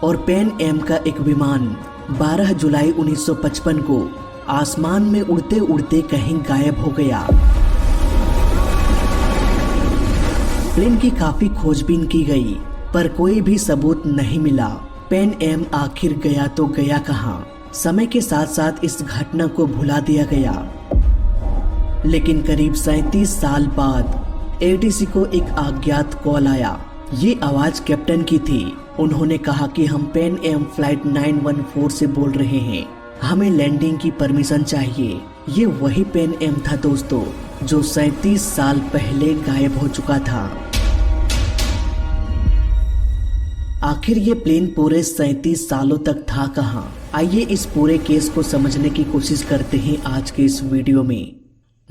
और Pan Am का एक विमान 12 जुलाई 1955 को आसमान में उड़ते उड़ते कहीं गायब हो गया। प्लेन की काफी खोजबीन की गई पर कोई भी सबूत नहीं मिला। पैन एम आखिर गया तो गया कहां? समय के साथ साथ इस घटना को भुला दिया गया, लेकिन करीब 37 साल बाद एटीसी को एक अज्ञात कॉल आया। ये आवाज कैप्टन की थी। उन्होंने कहा कि हम पैन एम फ्लाइट 914 से बोल रहे हैं, हमें लैंडिंग की परमिशन चाहिए। ये वही पैन एम था दोस्तों जो 37 साल पहले गायब हो चुका था। आखिर ये प्लेन पूरे 37 सालों तक था कहां? आइए इस पूरे केस को समझने की कोशिश करते हैं आज के इस वीडियो में।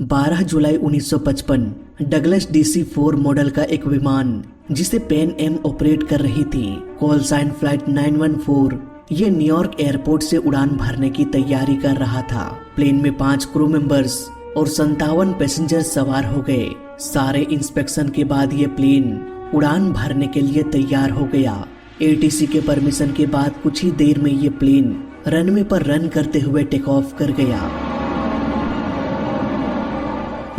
12 जुलाई 1955 डगलस DC-4 मॉडल का एक विमान जिसे पैन एम ऑपरेट कर रही थी, कॉल साइन फ्लाइट 914, ये न्यूयॉर्क एयरपोर्ट से उड़ान भरने की तैयारी कर रहा था। प्लेन में 5 क्रू मेंबर्स और 57 पैसेंजर सवार हो गए। सारे इंस्पेक्शन के बाद ये प्लेन उड़ान भरने के लिए तैयार हो गया। एटीसी के परमिशन के बाद कुछ ही देर में ये प्लेन रनवे पर रन करते हुए टेक ऑफ कर गया।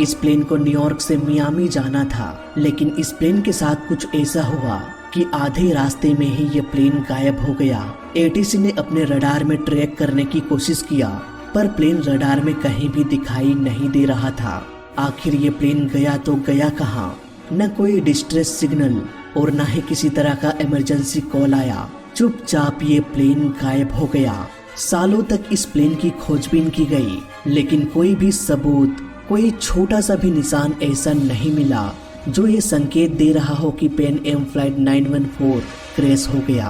इस प्लेन को न्यूयॉर्क से मियामी जाना था, लेकिन इस प्लेन के साथ कुछ ऐसा हुआ कि आधे रास्ते में ही ये प्लेन गायब हो गया। एटीसी ने अपने रडार में ट्रैक करने की कोशिश किया, पर प्लेन रडार में कहीं भी दिखाई नहीं दे रहा था। आखिर ये प्लेन गया तो गया कहां? न कोई डिस्ट्रेस सिग्नल और न ही किसी तरह का इमरजेंसी कॉल आया। चुपचाप ये प्लेन गायब हो गया। सालों तक इस प्लेन की खोजबीन की गई, लेकिन कोई भी सबूत, कोई छोटा सा भी निशान ऐसा नहीं मिला जो ये संकेत दे रहा हो कि पैन एम फ्लाइट 914 क्रैश हो गया।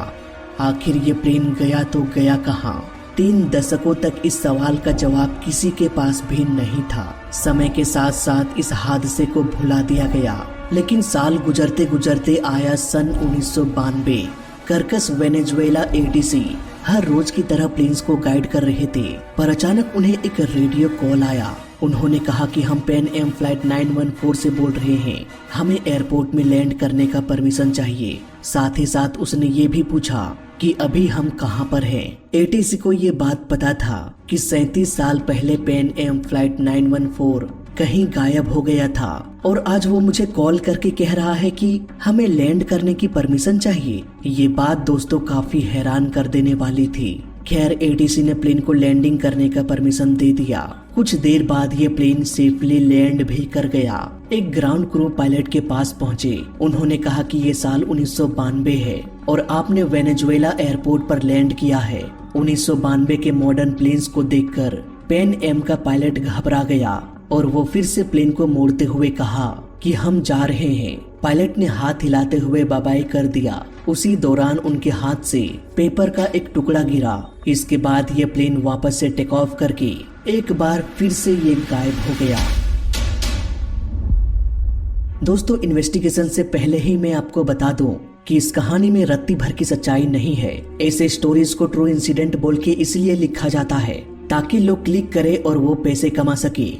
आखिर ये प्लेन गया तो गया कहां? 3 दशकों तक इस सवाल का जवाब किसी के पास भी नहीं था। समय के साथ साथ इस हादसे को भुला दिया गया, लेकिन साल गुजरते गुजरते आया सन 1992। कर्कस वेनेजुएला एटीसी हर रोज की तरह प्लेन्स को गाइड कर रहे थे, पर अचानक उन्हें एक रेडियो कॉल आया। उन्होंने कहा कि हम पैन एम फ्लाइट 914 से बोल रहे हैं, हमें एयरपोर्ट में लैंड करने का परमिशन चाहिए। साथ ही साथ उसने ये भी पूछा कि अभी हम कहां पर हैं। एटीसी को ये बात पता था कि 37 साल पहले पैन एम फ्लाइट 914 कहीं गायब हो गया था, और आज वो मुझे कॉल करके कह रहा है कि हमें लैंड करने की परमिशन चाहिए। ये बात दोस्तों काफी हैरान कर देने वाली थी। खैर, एटीसी ने प्लेन को लैंडिंग करने का परमिशन दे दिया। कुछ देर बाद ये प्लेन सेफली लैंड भी कर गया। एक ग्राउंड क्रू पायलट के पास पहुंचे। उन्होंने कहा कि ये साल 1992 है और आपने वेनेजुएला एयरपोर्ट पर लैंड किया है। 1992 के मॉडर्न प्लेन्स को देखकर पैन एम का पायलट घबरा गया और वो फिर से प्लेन को मोड़ते हुए कहा कि हम जा रहे हैं। पायलट ने हाथ हिलाते हुए बाय बाय कर दिया। उसी दौरान उनके हाथ से पेपर का एक टुकड़ा गिरा। इसके बाद ये प्लेन वापस से टेक ऑफ करके एक बार फिर से ये गायब हो गया। दोस्तों, इन्वेस्टिगेशन से पहले ही मैं आपको बता दूं कि इस कहानी में रत्ती भर की सच्चाई नहीं है। ऐसे स्टोरीज को ट्रू इंसिडेंट बोल के इसलिए लिखा जाता है ताकि लोग क्लिक करें और वो पैसे कमा सके।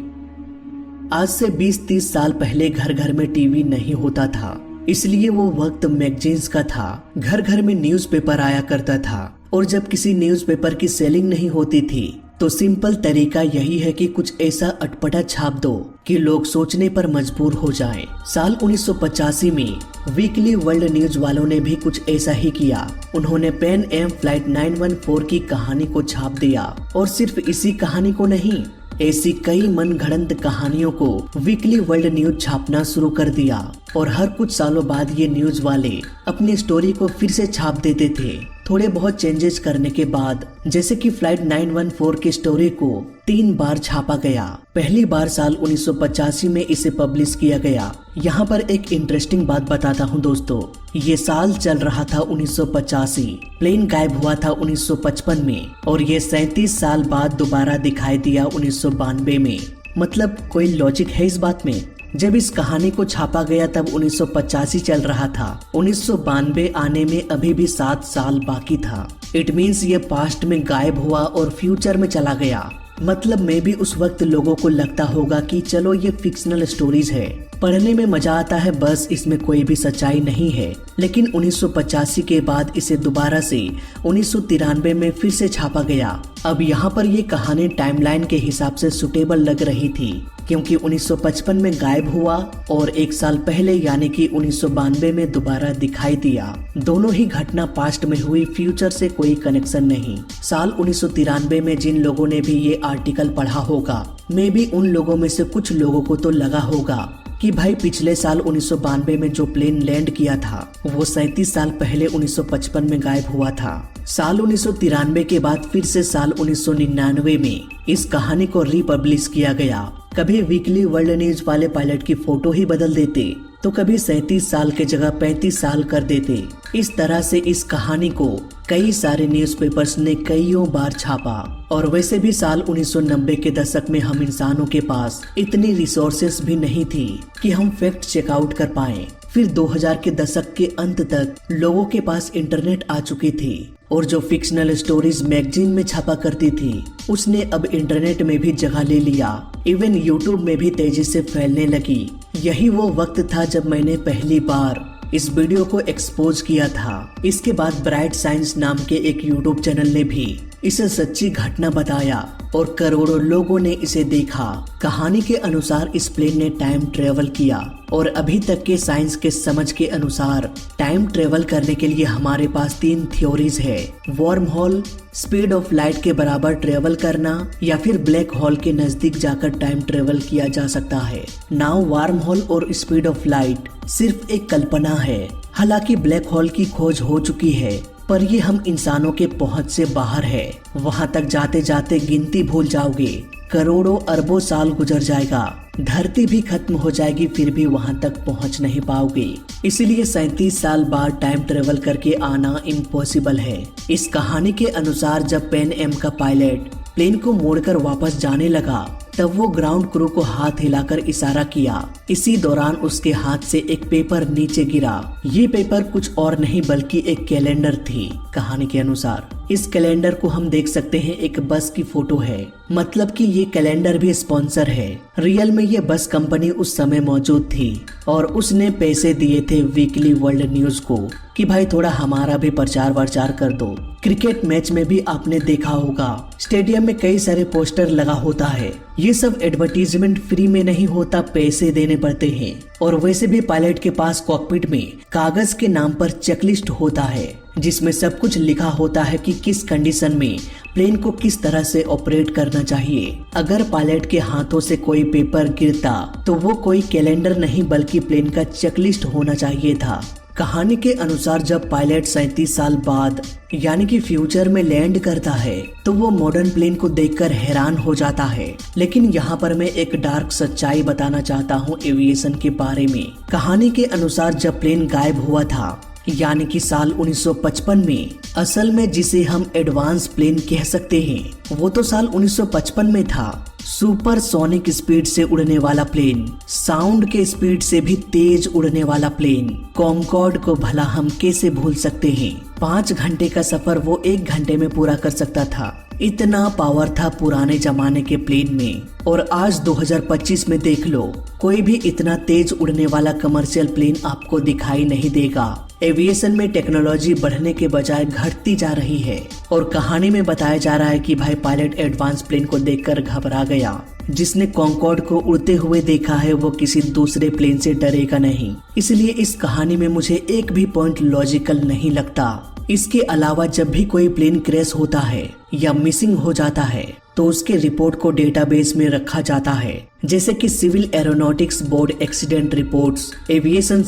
आज से 20-30 साल पहले घर घर में टीवी नहीं होता था, इसलिए वो वक्त मैगजीन्स का था। घर घर में न्यूज़पेपर आया करता था, और जब किसी न्यूज़पेपर की सेलिंग नहीं होती थी तो सिंपल तरीका यही है कि कुछ ऐसा अटपटा छाप दो कि लोग सोचने पर मजबूर हो जाएं। साल 1985 में वीकली वर्ल्ड न्यूज वालों ने भी कुछ ऐसा ही किया। उन्होंने पैन एम फ्लाइट 914 की कहानी को छाप दिया, और सिर्फ इसी कहानी को नहीं, ऐसी कई मनगढ़ंत कहानियों को वीकली वर्ल्ड न्यूज छापना शुरू कर दिया। और हर कुछ सालों बाद ये न्यूज वाले अपनी स्टोरी को फिर से छाप देते थे, थोड़े बहुत चेंजेस करने के बाद। जैसे कि फ्लाइट 914 की स्टोरी को 3 बार छापा गया। पहली बार साल 1985 में इसे पब्लिश किया गया। यहाँ पर एक इंटरेस्टिंग बात बताता हूँ दोस्तों, ये साल चल रहा था 1985, प्लेन गायब हुआ था 1955 में, और ये 37 साल बाद दोबारा दिखाई दिया 1992 में। मतलब कोई लॉजिक है इस बात में? जब इस कहानी को छापा गया तब 1985 चल रहा था, 1992 आने में अभी भी 7 साल बाकी था। इट मीन्स ये पास्ट में गायब हुआ और फ्यूचर में चला गया। मतलब में भी उस वक्त लोगों को लगता होगा कि चलो ये फिक्शनल स्टोरीज है, पढ़ने में मजा आता है, बस इसमें कोई भी सच्चाई नहीं है। लेकिन 1985 के बाद इसे दोबारा से 1993 में फिर से छापा गया। अब यहाँ पर ये कहानी टाइमलाइन के हिसाब से सुटेबल लग रही थी, क्योंकि 1955 में गायब हुआ और 1 साल पहले यानी कि 1992 में दोबारा दिखाई दिया। दोनों ही घटना पास्ट में हुई, फ्यूचर से कोई कनेक्शन नहीं। साल 1993 में जिन लोगों ने भी ये आर्टिकल पढ़ा होगा, मे भी उन लोगों में से कुछ लोगों को तो लगा होगा कि भाई पिछले साल 1992 में जो प्लेन लैंड किया था वो 37 साल पहले 1955 में गायब हुआ था। साल 1993 के बाद फिर से साल 1999 में इस कहानी को रिपब्लिश किया गया। कभी वीकली वर्ल्ड न्यूज वाले पायलट की फोटो ही बदल देते, तो कभी 37 साल के जगह 35 साल कर देते। इस तरह से इस कहानी को कई सारे न्यूज़पेपर्स ने कईयों बार छापा। और वैसे भी साल 1990 के दशक में हम इंसानों के पास इतनी रिसोर्सेस भी नहीं थी कि हम फैक्ट चेकआउट कर पाएं। फिर 2000 के दशक के अंत तक लोगों के पास इंटरनेट आ चुकी थी और जो फिक्शनल स्टोरीज मैगजीन में छापा करती थी उसने अब इंटरनेट में भी जगह ले लिया। इवन यूट्यूब में भी तेजी से फैलने लगी। यही वो वक्त था जब मैंने पहली बार इस वीडियो को एक्सपोज किया था। इसके बाद ब्राइट साइंस नाम के एक यूट्यूब चैनल ने भी इसे सच्ची घटना बताया और करोड़ों लोगों ने इसे देखा। कहानी के अनुसार इस प्लेन ने टाइम ट्रेवल किया और अभी तक के साइंस के समझ के अनुसार टाइम ट्रेवल करने के लिए हमारे पास 3 थ्योरीज है। Worm hole, speed of light के बराबर ट्रेवल करना, या फिर ब्लैक होल के नजदीक जाकर टाइम ट्रेवल किया जा सकता है। नाउ वार्म होल और स्पीड ऑफ लाइट सिर्फ एक कल्पना है। हालांकि ब्लैक होल की खोज हो चुकी है, पर ये हम इंसानों के पहुंच से बाहर है। वहां तक जाते जाते गिनती भूल जाओगे, करोड़ों अरबों साल गुजर जाएगा, धरती भी खत्म हो जाएगी, फिर भी वहां तक पहुंच नहीं पाओगे। इसलिए 37 साल बाद टाइम ट्रेवल करके आना इम्पॉसिबल है। इस कहानी के अनुसार जब पैन एम का पायलट प्लेन को मोड़कर वापस जाने लगा, तब वो ग्राउंड क्रू को हाथ हिलाकर इशारा किया। इसी दौरान उसके हाथ से एक पेपर नीचे गिरा। ये पेपर कुछ और नहीं बल्कि एक कैलेंडर थी। कहानी के अनुसार इस कैलेंडर को हम देख सकते हैं, एक बस की फोटो है, मतलब कि ये कैलेंडर भी स्पॉन्सर है। रियल में ये बस कंपनी उस समय मौजूद थी और उसने पैसे दिए थे वीकली वर्ल्ड न्यूज को कि भाई थोड़ा हमारा भी प्रचार वर्चार कर दो। क्रिकेट मैच में भी आपने देखा होगा, स्टेडियम में कई सारे पोस्टर लगा होता है। ये सब एडवर्टीजमेंट फ्री में नहीं होता, पैसे देने पड़ते हैं। और वैसे भी पायलट के पास कॉकपिट में कागज के नाम पर चेकलिस्ट होता है, जिसमें सब कुछ लिखा होता है कि किस कंडीशन में प्लेन को किस तरह से ऑपरेट करना चाहिए। अगर पायलट के हाथों से कोई पेपर गिरता तो वो कोई कैलेंडर नहीं बल्कि प्लेन का चेकलिस्ट होना चाहिए था। कहानी के अनुसार जब पायलट 37 साल बाद यानी कि फ्यूचर में लैंड करता है तो वो मॉडर्न प्लेन को देखकर हैरान हो जाता है। लेकिन यहाँ पर मैं एक डार्क सच्चाई बताना चाहता हूँ एविएशन के बारे में। कहानी के अनुसार जब प्लेन गायब हुआ था यानी कि साल 1955 में, असल में जिसे हम एडवांस प्लेन कह सकते हैं वो तो साल 1955 में था। सुपर सोनिक स्पीड से उड़ने वाला प्लेन, साउंड के स्पीड से भी तेज उड़ने वाला प्लेन, कॉन्कॉर्ड को भला हम कैसे भूल सकते हैं। 5 घंटे का सफर वो 1 घंटे में पूरा कर सकता था। इतना पावर था पुराने जमाने के प्लेन में। और आज 2025 में देख लो, कोई भी इतना तेज उड़ने वाला कमर्शियल प्लेन आपको दिखाई नहीं देगा। एविएशन में टेक्नोलॉजी बढ़ने के बजाय घटती जा रही है। और कहानी में बताया जा रहा है कि भाई पायलट एडवांस प्लेन को देखकर घबरा गया। जिसने कॉन्कॉर्ड को उड़ते हुए देखा है वो किसी दूसरे प्लेन से डरेगा नहीं। इसलिए इस कहानी में मुझे एक भी पॉइंट लॉजिकल नहीं लगता। इसके अलावा जब भी कोई प्लेन क्रैश होता है या मिसिंग हो जाता है तो उसके रिपोर्ट को डेटाबेस में रखा जाता है, जैसे कि civil aeronautics board accident reports, aviation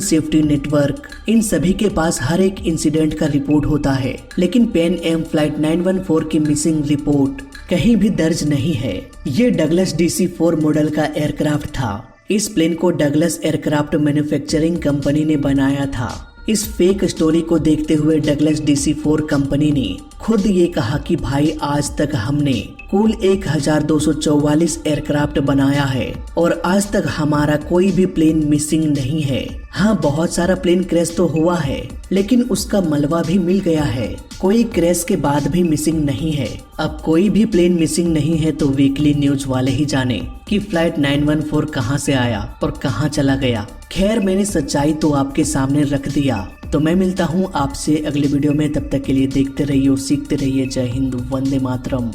safety network. इन सभी के पास हर एक इंसिडेंट का रिपोर्ट होता है। लेकिन पैन एम फ्लाइट 914 की मिसिंग रिपोर्ट कहीं भी दर्ज नहीं है। ये डगलस DC-4 मॉडल का एयरक्राफ्ट था। इस प्लेन को डगलस एयरक्राफ्ट मैन्युफैक्चरिंग कंपनी ने बनाया था। इस फेक स्टोरी को देखते हुए डगलस DC-4 कंपनी ने खुद ये कहा कि भाई आज तक हमने कुल 1244 एयरक्राफ्ट बनाया है और आज तक हमारा कोई भी प्लेन मिसिंग नहीं है। हाँ, बहुत सारा प्लेन क्रैश तो हुआ है, लेकिन उसका मलबा भी मिल गया है। कोई क्रैश के बाद भी मिसिंग नहीं है। अब कोई भी प्लेन मिसिंग नहीं है तो वीकली न्यूज वाले ही जाने कि फ्लाइट 914 कहां से आया और कहां चला गया। खैर, मैंने सच्चाई तो आपके सामने रख दिया। तो मैं मिलता हूं आपसे अगले वीडियो में। तब तक के लिए देखते रहिए और सीखते रहिए। जय हिंद, वंदे मातरम।